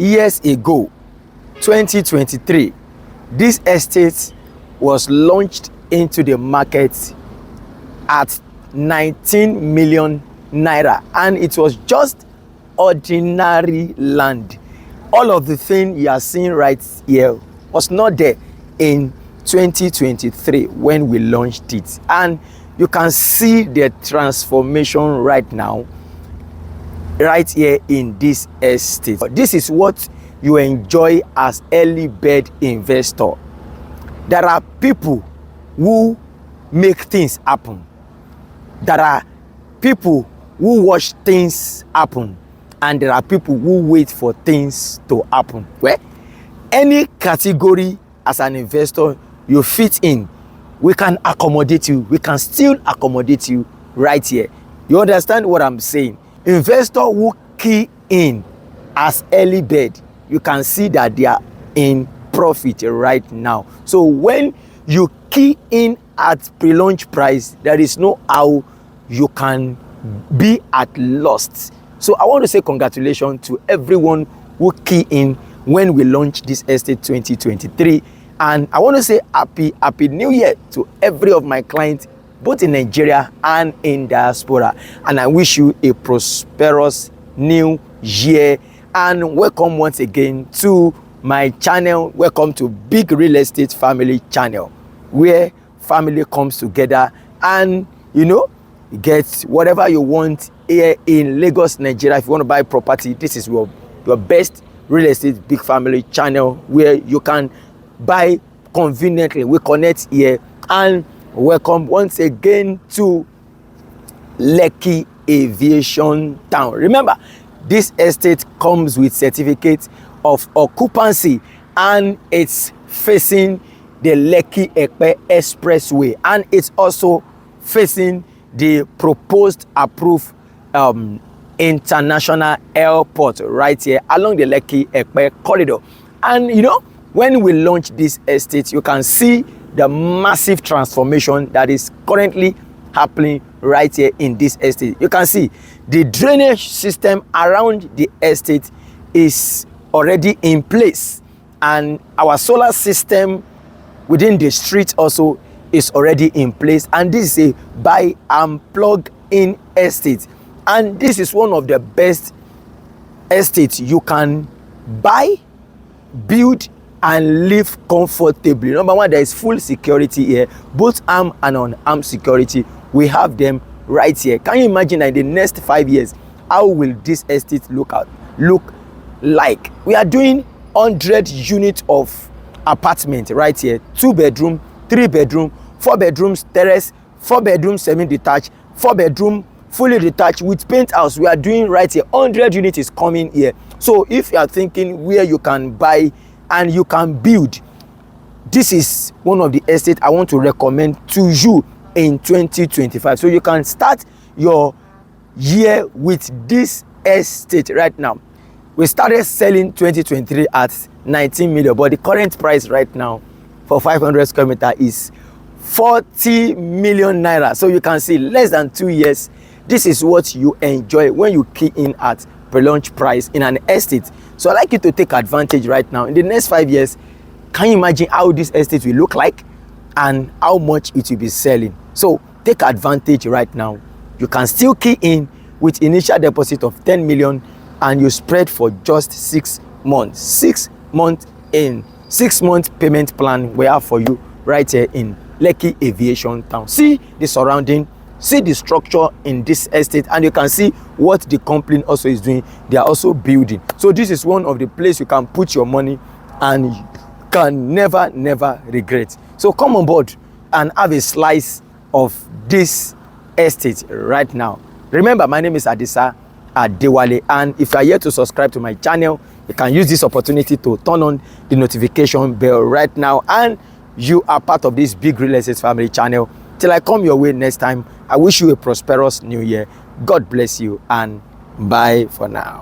years ago, 2023, this estate was launched into the market at 19 million naira, and it was just ordinary land. All of the thing you are seeing right here was not there in 2023 when we launched it, and you can see the transformation right now right here in this estate. This is what you enjoy as early bird investor. There are people who make things happen. There are people who watch things happen, and there are people who wait for things to happen. Well, any category as an investor you fit in, we can accommodate you. We can still accommodate you right here. You understand what I'm saying? Investor who key in as early bird, you can see that they are in profit right now. So when you key in at pre-launch price, there is no how you can be at loss. So I want to say congratulations to everyone who key in when we launched this estate 2023, and I want to say happy new year to every of my clients, both in Nigeria and in diaspora, and I wish you a prosperous new year. And welcome once again to my channel. Welcome to Big Real Estate Family channel, where family comes together and you get whatever you want here in Lagos, Nigeria. If you want to buy property, this is your best real estate big family channel, where you can buy conveniently. We connect here. And welcome once again to Lekki Aviation Town. Remember, this estate comes with certificate of occupancy, and it's facing the Lekki-Epe Expressway, and it's also facing the proposed approved international airport right here along the Lekki-Epe corridor. And when we launch this estate, you can see the massive transformation that is currently happening right here in this estate. You can see the drainage system around the estate is already in place, and our solar system within the street also is already in place. And this is a buy and plug in estate, and this is one of the best estates you can buy, build and live comfortably. Number one, there is full security here, both armed and unarmed security. We have them right here. Can you imagine that in the next 5 years, how will this estate look like? We are doing 100 units of apartment right here: 2 bedroom, 3 bedroom, 4 bedrooms terrace, 4 bedroom semi-detached, 4 bedroom fully detached with penthouse. We are doing right here. 100 units is coming here. So if you are thinking where you can buy and you can build, this is one of the estates I want to recommend to you in 2025. So you can start your year with this estate right now. We started selling 2023 at 19 million, but the current price right now for 500 square meter is 40 million naira. So you can see, less than 2 years, this is what you enjoy when you key in at pre-launch price in an estate. So I'd like you to take advantage right now. In the next 5 years, can you imagine how this estate will look like and how much it will be selling? So take advantage right now. You can still key in with initial deposit of 10 million, and you spread for just 6 months. 6 months in 6 month payment plan we have for you right here in Lekki Aviation Town. See the surrounding, see the structure in this estate, and you can see what the company also is doing. They are also building. So this is one of the places you can put your money and you can never regret. So come on board and have a slice of this estate right now. Remember, my name is Adisa Adewale, and if you are here to subscribe to my channel, you can use this opportunity to turn on the notification bell right now, and you are part of this Big Real Estate Family channel. Till I come your way next time, I wish you a prosperous new year. God bless you, and bye for now.